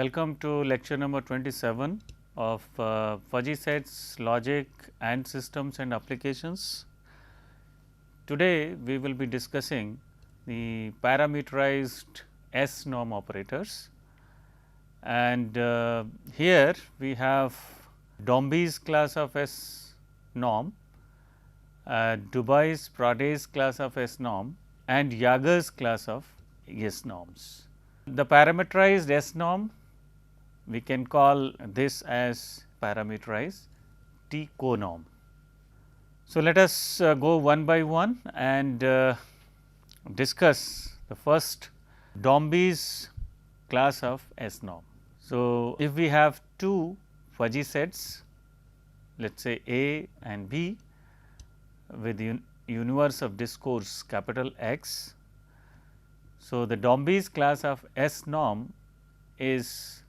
welcome to lecture number 27 of fuzzy sets, logic and systems and applications. Today we will be discussing the parameterized S norm operators, and here we have Dombey's class of S norm, Dubai's Pradey's class of S norm and Jaeger's class of S norms. The parameterized S norm, we can call this as parameterized T co-norm. So, let us go one by one and discuss the first Dombey's class of S norm. So, if we have two fuzzy sets, let us say A and B with universe of discourse capital X. So, the Dombey's class of S norm is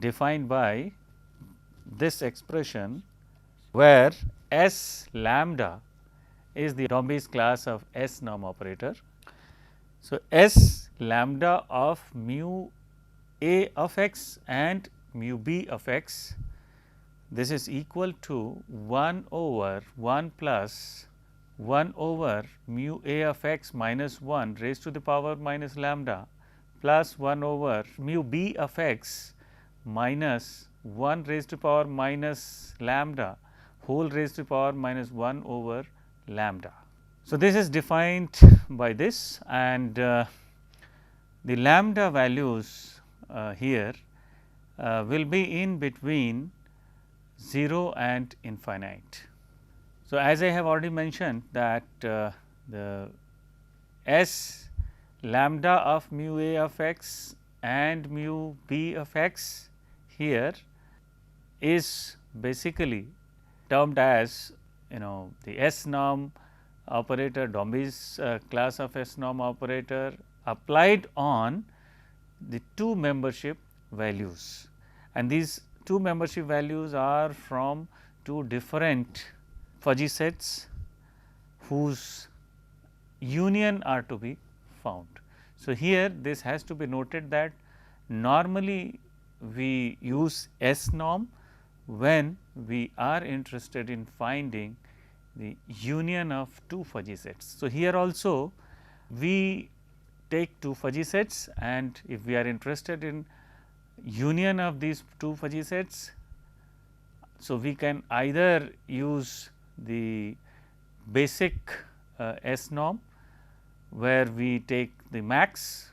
defined by this expression, where S lambda is the Dombey's class of S norm operator. So, S lambda of mu A of x and mu B of x, this is equal to 1 over 1 plus 1 over mu A of x minus 1 raised to the power minus lambda plus 1 over mu B of x minus 1 raised to power minus lambda whole raised to power minus 1 over lambda. So, this is defined by this, and the lambda values here will be in between 0 and infinite. So, as I have already mentioned that the S lambda of mu A of x and mu B of x here is basically termed as the S norm operator, Dombey's class of S norm operator applied on the two membership values, and these two membership values are from two different fuzzy sets whose union are to be found. So, here this has to be noted that normally we use S norm when we are interested in finding the union of two fuzzy sets. So, here also we take two fuzzy sets, and if we are interested in union of these two fuzzy sets, so we can either use the basic S norm, where we take the max,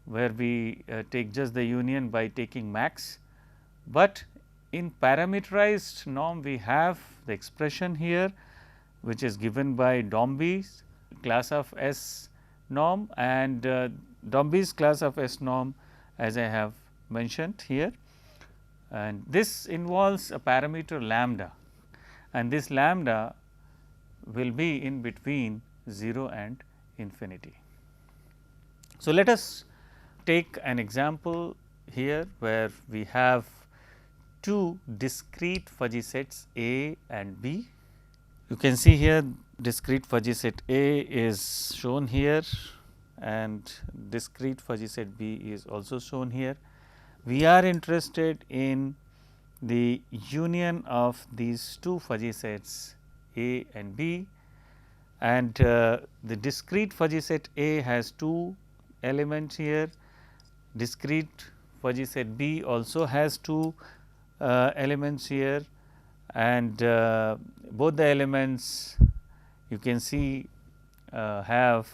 where we take just the union by taking max, but in parameterized norm we have the expression here which is given by Dombey's class of S norm, and Dombey's class of S norm as I have mentioned here, and this involves a parameter lambda, and this lambda will be in between 0 and infinity. So, let us take an example here where we have two discrete fuzzy sets A and B. You can see here discrete fuzzy set A is shown here and discrete fuzzy set B is also shown here. We are interested in the union of these two fuzzy sets A and B, and the discrete fuzzy set A has two elements here, discrete fuzzy set B also has two elements here, and both the elements you can see have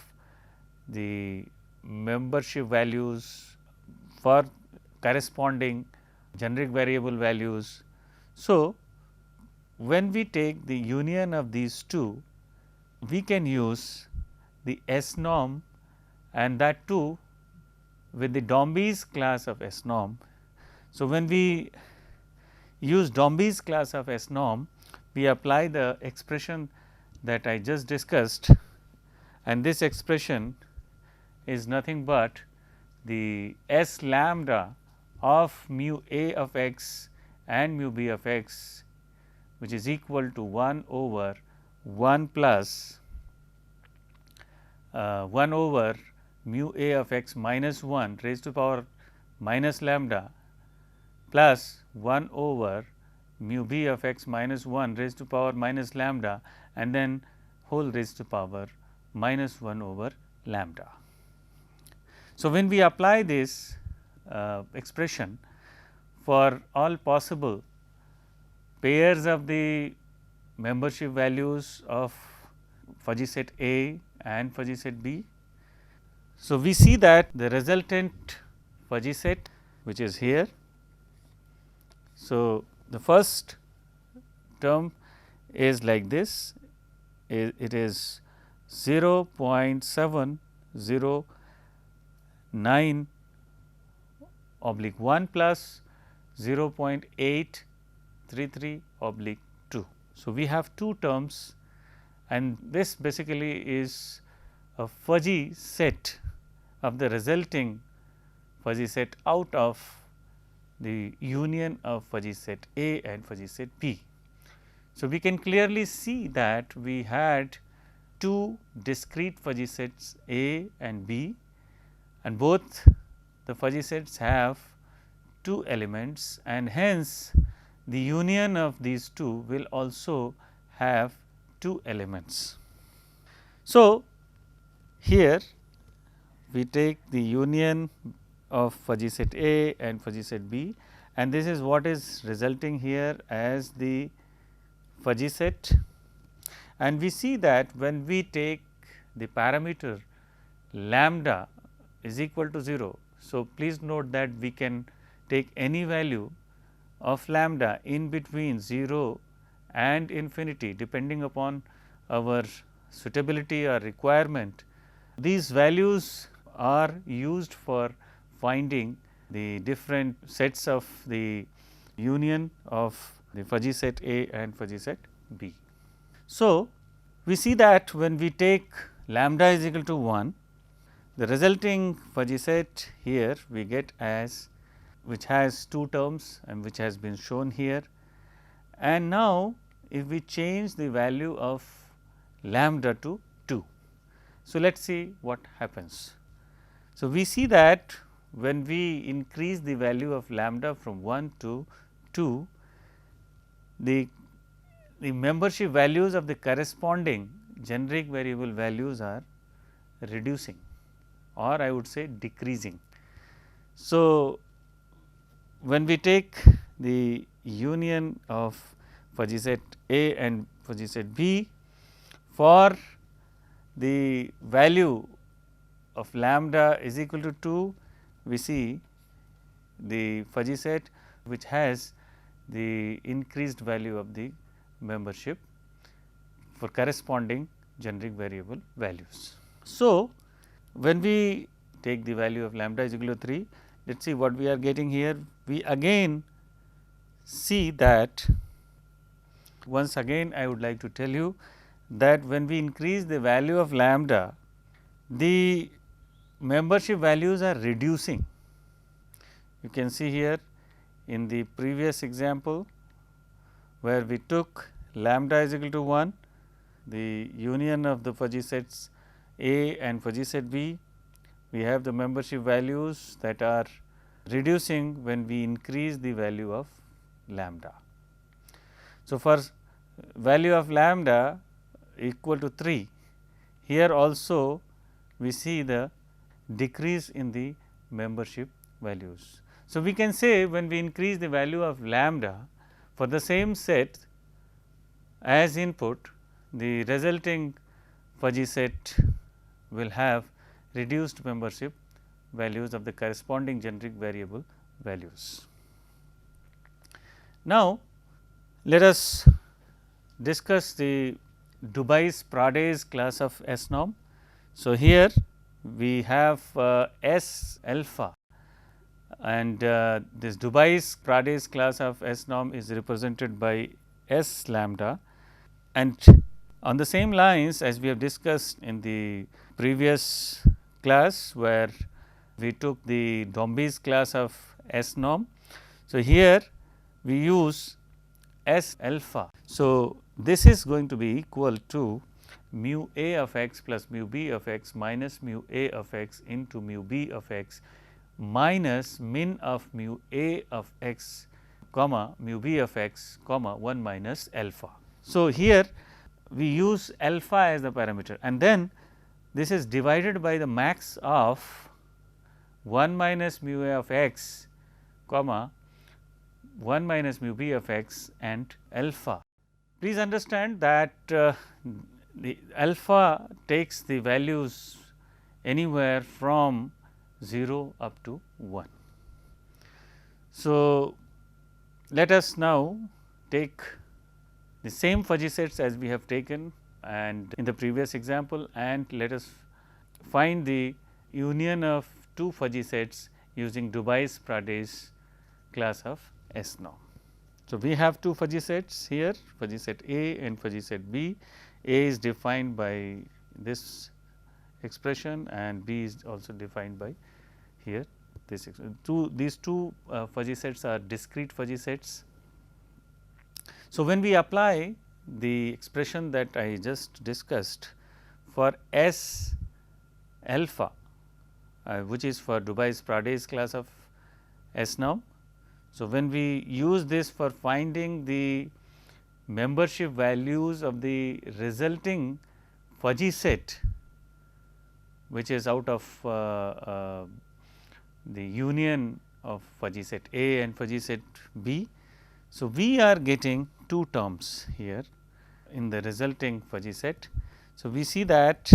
the membership values for corresponding generic variable values. So, when we take the union of these two, we can use the S norm, and that too with the Dombey's class of S norm. So, when we use Dombey's class of S norm, we apply the expression that I just discussed, and this expression is nothing but the S lambda of mu A of x and mu B of x, which is equal to 1 over 1 plus 1 over mu A of x minus 1 raised to the power minus lambda plus 1 over mu b of x minus 1 raised to power minus lambda and then whole raised to power minus 1 over lambda. So, when we apply this expression for all possible pairs of the membership values of fuzzy set A and fuzzy set B. So, we see that the resultant fuzzy set which is here. So, the first term is like this, it is 0.709 oblique 1 plus 0.833 oblique 2. So, we have two terms and this basically is a fuzzy set of the resulting fuzzy set out of the union of fuzzy set A and fuzzy set B. So, we can clearly see that we had two discrete fuzzy sets A and B and both the fuzzy sets have two elements and hence the union of these two will also have two elements. So, here we take the union of fuzzy set A and fuzzy set B and this is what is resulting here as the fuzzy set, and we see that when we take the parameter lambda is equal to 0. So, please note that we can take any value of lambda in between 0 and infinity depending upon our suitability or requirement. These values are used for finding the different sets of the union of the fuzzy set A and fuzzy set B. So, we see that when we take lambda is equal to 1, the resulting fuzzy set here we get as which has two terms and which has been shown here. And now, if we change the value of lambda to 2. So, let us see what happens. So, we see that when we increase the value of lambda from 1 to 2, the membership values of the corresponding generic variable values are reducing or I would say decreasing. So, when we take the union of fuzzy set A and fuzzy set B for the value of lambda is equal to 2, we see the fuzzy set which has the increased value of the membership for corresponding generic variable values. So, when we take the value of lambda is equal to 3, let us see what we are getting here. We again see that once again I would like to tell you that when we increase the value of lambda, the membership values are reducing. You can see here in the previous example where we took lambda is equal to 1, the union of the fuzzy sets A and fuzzy set B, we have the membership values that are reducing when we increase the value of lambda. So, for value of lambda equal to 3, here also we see the decrease in the membership values. So, we can say when we increase the value of lambda for the same set as input, the resulting fuzzy set will have reduced membership values of the corresponding generic variable values. Now, let us discuss the Dubais-Prades class of S norm. So, here we have S alpha and this Dubais-Prades class of S norm is represented by S lambda, and on the same lines as we have discussed in the previous class where we took the Dombes class of S norm. So, here we use S alpha. So, this is going to be equal to mu A of x plus mu B of x minus mu A of x into mu B of x, minus min of mu a of x comma mu b of x comma 1 minus alpha. So, here we use alpha as the parameter and then this is divided by the max of 1 minus mu a of x comma 1 minus mu b of x and alpha. Please understand that the alpha takes the values anywhere from 0 up to 1. So, let us now take the same fuzzy sets as we have taken and in the previous example, and let us find the union of two fuzzy sets using Dubais-Pradès class of S norm. So, we have two fuzzy sets here, fuzzy set A and fuzzy set B. A is defined by this expression and B is also defined by here this these two fuzzy sets are discrete fuzzy sets. So, when we apply the expression that I just discussed for S alpha which is for Dubais-Pradès class of S norm. So, when we use this for finding the membership values of the resulting fuzzy set which is out of the union of fuzzy set A and fuzzy set B. So, we are getting two terms here in the resulting fuzzy set. So, we see that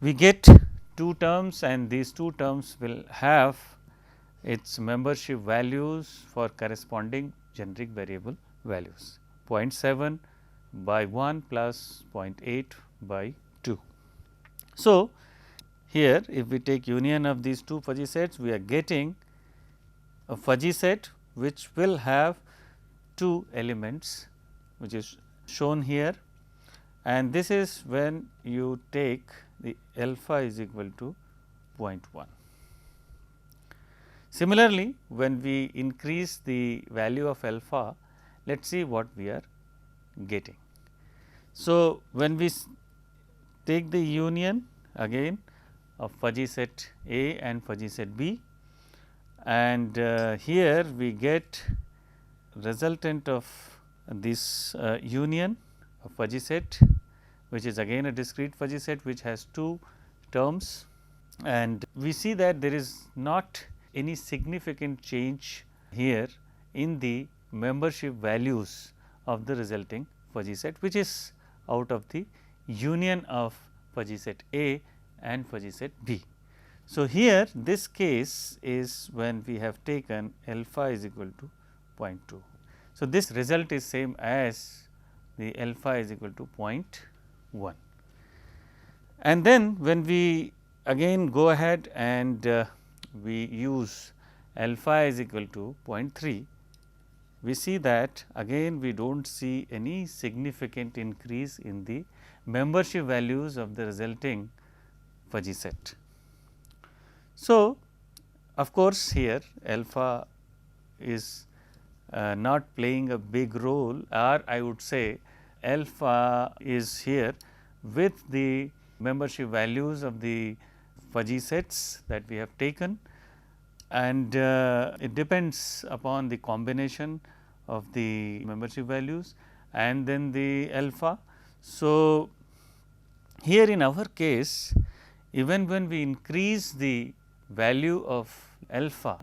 we get two terms and these two terms will have its membership values for corresponding generic variable values 0.7 by 1 plus 0.8 by 2. So, here if we take union of these two fuzzy sets, we are getting a fuzzy set which will have two elements which is shown here, and this is when you take the alpha is equal to 0.1. Similarly, when we increase the value of alpha, let us see what we are getting. So, when we take the union again of fuzzy set A and fuzzy set B, and here we get resultant of this union of fuzzy set which is again a discrete fuzzy set which has two terms, and we see that there is not any significant change here in the membership values of the resulting fuzzy set which is out of the union of fuzzy set A and fuzzy set B. So, here this case is when we have taken alpha is equal to 0.2. So, this result is same as the alpha is equal to 0.1, and then when we again go ahead and we use alpha is equal to 0.3, we see that again we do not see any significant increase in the membership values of the resulting fuzzy set. So, of course, here alpha is not playing a big role, or I would say alpha is here with the membership values of the fuzzy sets that we have taken, and it depends upon the combination of the membership values and then the alpha. So, here in our case, even when we increase the value of alpha,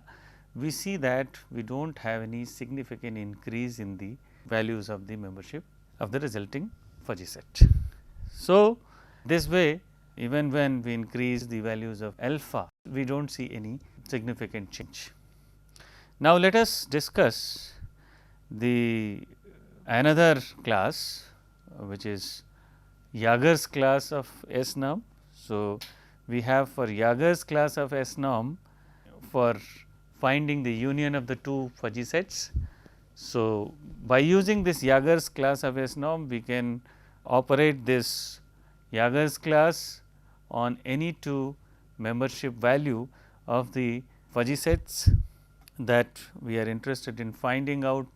we see that we do not have any significant increase in the values of the membership of the resulting fuzzy set. So, this way even when we increase the values of alpha, we do not see any significant change. Now, let us discuss the another class which is Jaeger's class of S norm. So, we have for Jaeger's class of S norm for finding the union of the two fuzzy sets. So, by using this Jaeger's class of S norm, we can operate this Jaeger's class on any two membership value of the fuzzy sets that we are interested in finding out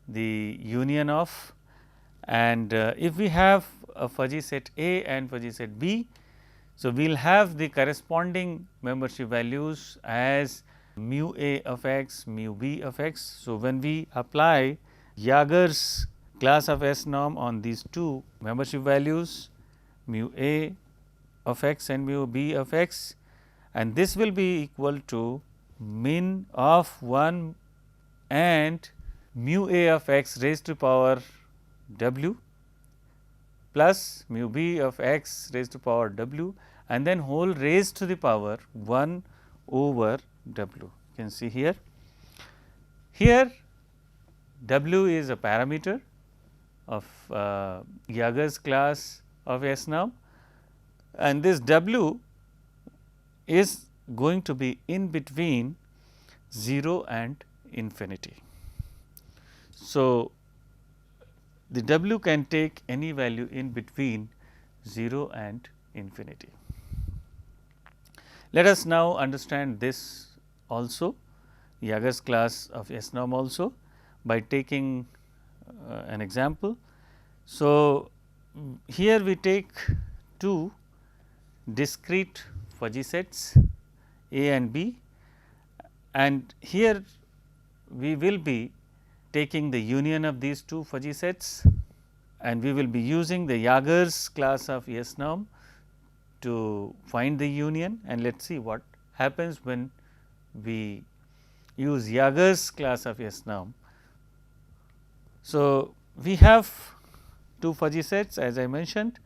the union of. And if we have a fuzzy set A and fuzzy set B, So, we will have the corresponding membership values as mu A of x, mu B of x. So, when we apply Jaeger's class of S norm on these two membership values mu A of x and mu B of x, and this will be equal to min of 1 and mu A of x raised to power w plus mu B of x raised to power w, and then whole raised to the power 1 over w. You can see here. Here w is a parameter of Jaeger's class of S norm, and this w is going to be in between 0 and infinity. So, the w can take any value in between 0 and infinity. Let us now understand this also, Jaeger's class of S norm also, by taking an example. So, here we take two discrete fuzzy sets A and B, and here we will be taking the union of these two fuzzy sets, and we will be using the Jaeger's class of S norm to find the union, and let us see what happens when we use Jaeger's class of S norm. So, we have two fuzzy sets as I mentioned,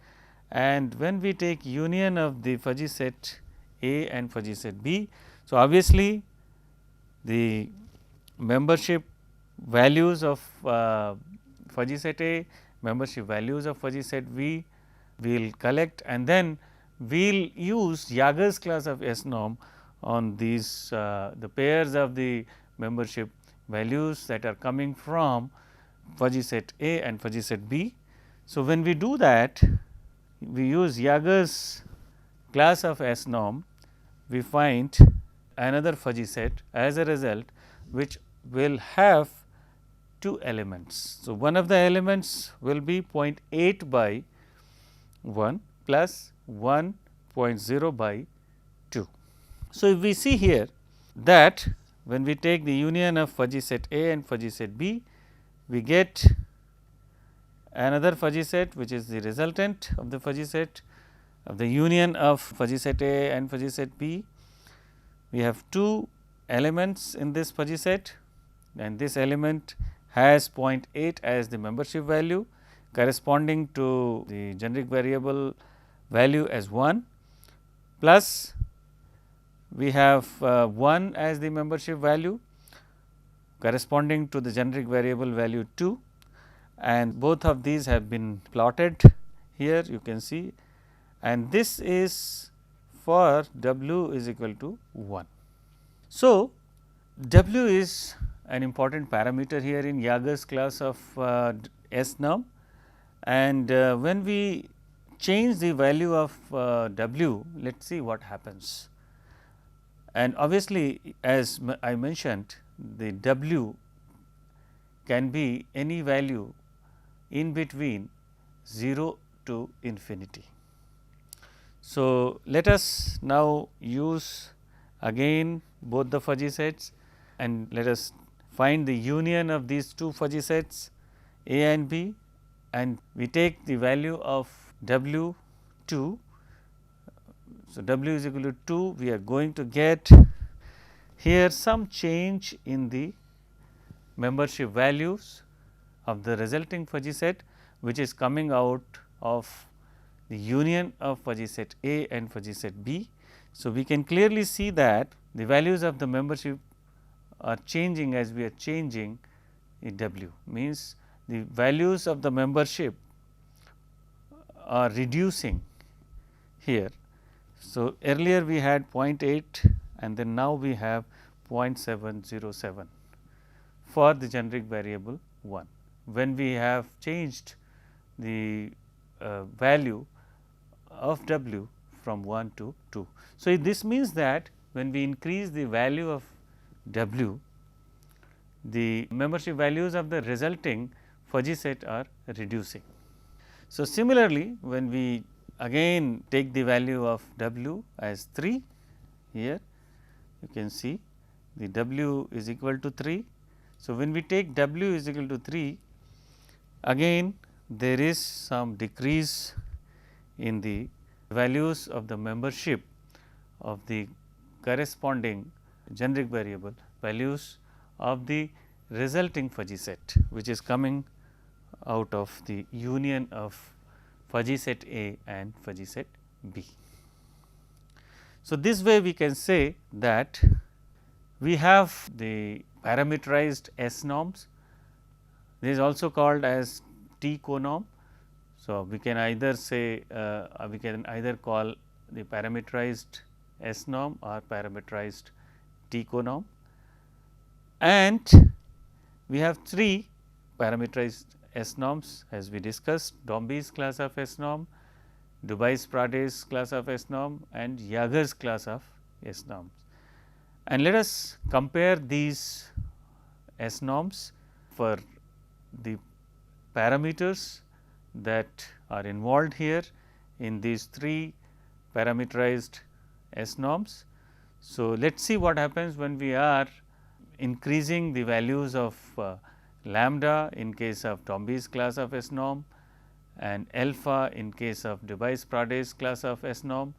and when we take union of the fuzzy set A and fuzzy set B. So, obviously, the membership values of fuzzy set A, membership values of fuzzy set B we will collect, and then we will use Jaeger's class of S norm on these the pairs of the membership values that are coming from fuzzy set A and fuzzy set B. So, when we do that, we use Jaeger's class of S norm, we find another fuzzy set as a result, which will have two elements. So, one of the elements will be 0.8 by 1 plus 1.0 by 2. So, if we see here that when we take the union of fuzzy set A and fuzzy set B, we get another fuzzy set which is the resultant of the fuzzy set of the union of fuzzy set A and fuzzy set B. We have two elements in this fuzzy set, and this element has 0.8 as the membership value corresponding to the generic variable value as 1, plus we have 1 as the membership value corresponding to the generic variable value 2, and both of these have been plotted here you can see, and this is for w is equal to 1. So, w is an important parameter here in Jaeger's class of S norm, and when we change the value of w, let us see what happens. And obviously, as I mentioned, the w can be any value in between 0 to infinity. So, let us now use again both the fuzzy sets, and let us find the union of these two fuzzy sets A and B, and we take the value of w 2. So, w is equal to 2, we are going to get here some change in the membership values of the resulting fuzzy set, which is coming out of the union of fuzzy set A and fuzzy set B. So, we can clearly see that the values of the membership are changing as we are changing in w, means the values of the membership are reducing here. So, earlier we had 0.8 and then now we have 0.707 for the generic variable 1, when we have changed the value of w from 1 to 2. So, this means that when we increase the value of w, the membership values of the resulting fuzzy set are reducing. So, similarly, when we again take the value of W as 3 here, you can see the W is equal to 3. So, when we take W is equal to 3, again there is some decrease in the values of the membership of the corresponding generic variable values of the resulting fuzzy set, which is coming out of the union of fuzzy set A and fuzzy set B. So, this way we can say that we have the parameterized S norms. This is also called as T conorm. So, we can either say we can either call the parameterized S norm or parameterized T conorm, and we have 3 parameterized S norms as we discussed: Dombey's class of S norm, Dubais-Prade's class of S norm, and Jaeger's class of S norms. And let us compare these S norms for the parameters that are involved here in these 3 parameterized S norms. So, let us see what happens when we are increasing the values of lambda in case of Dombey's class of S norm, and alpha in case of Dubais-Prade's class of S norm,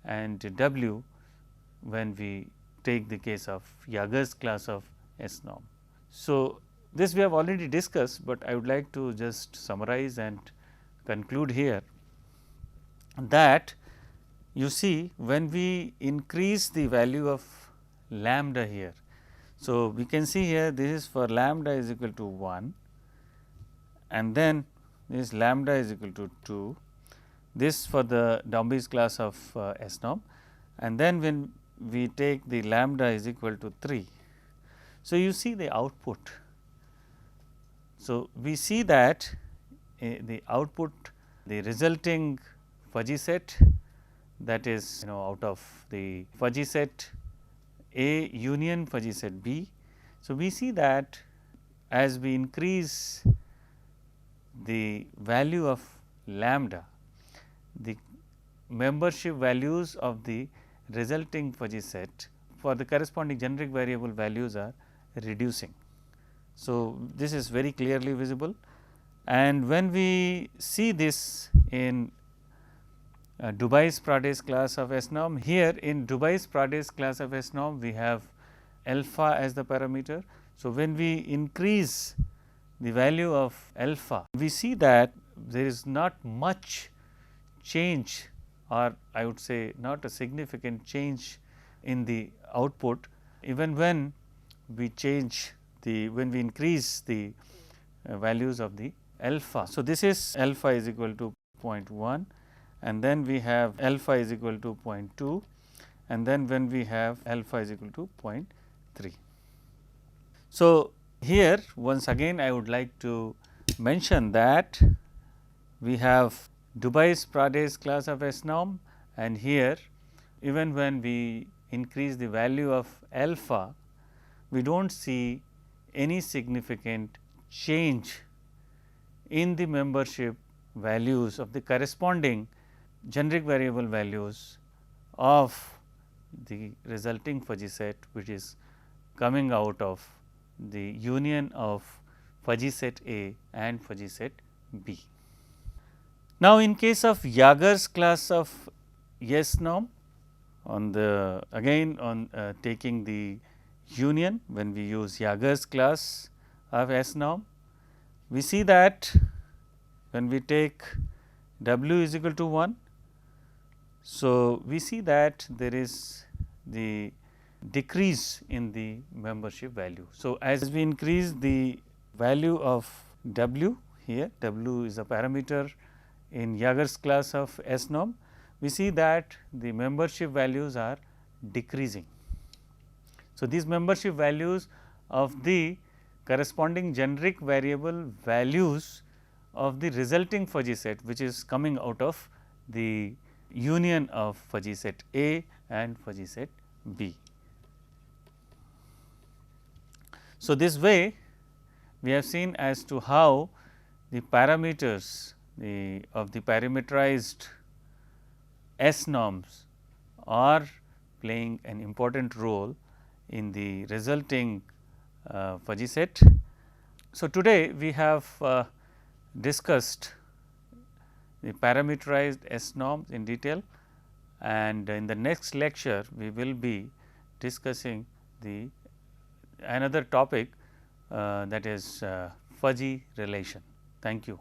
and W when we take the case of Jaeger's class of S norm. So, this we have already discussed, but I would like to just summarize and conclude here that you see when we increase the value of lambda here. So, we can see here this is for lambda is equal to 1, and then this lambda is equal to 2, this for the Dombey's class of S norm, and then when we take the lambda is equal to 3. So, you see the output. So, we see that the output, the resulting fuzzy set, that is out of the fuzzy set A union fuzzy set B. So, we see that as we increase the value of lambda, the membership values of the resulting fuzzy set for the corresponding generic variable values are reducing. So, this is very clearly visible, and when we see this in Dubais-Prade's class of S norm, here in Dubais-Prade's class of S norm we have alpha as the parameter. So, when we increase the value of alpha, we see that there is not much change, or I would say not a significant change in the output, even when we change the when we increase the values of the alpha. So, this is alpha is equal to 0.1, and then we have alpha is equal to 0.2, and then when we have alpha is equal to 0.3. So, here once again I would like to mention that we have Dubais-Prade's class of S norm, and here even when we increase the value of alpha, we do not see any significant change in the membership values of the corresponding generic variable values of the resulting fuzzy set, which is coming out of the union of fuzzy set A and fuzzy set B. Now, in case of Jaeger's class of S norm, on the again on taking the union, when we use Jaeger's class of S norm, we see that when we take W is equal to 1. So, we see that there is the decrease in the membership value. So, as we increase the value of W here, W is a parameter in Jaeger's class of S norm, we see that the membership values are decreasing. So, these membership values of the corresponding generic variable values of the resulting fuzzy set, which is coming out of the union of fuzzy set A and fuzzy set B. So, this way we have seen as to how the parameters of the parameterized S norms are playing an important role in the resulting fuzzy set. So, today we have discussed the parameterized S norms in detail, and in the next lecture we will be discussing the another topic that is fuzzy relation. Thank you.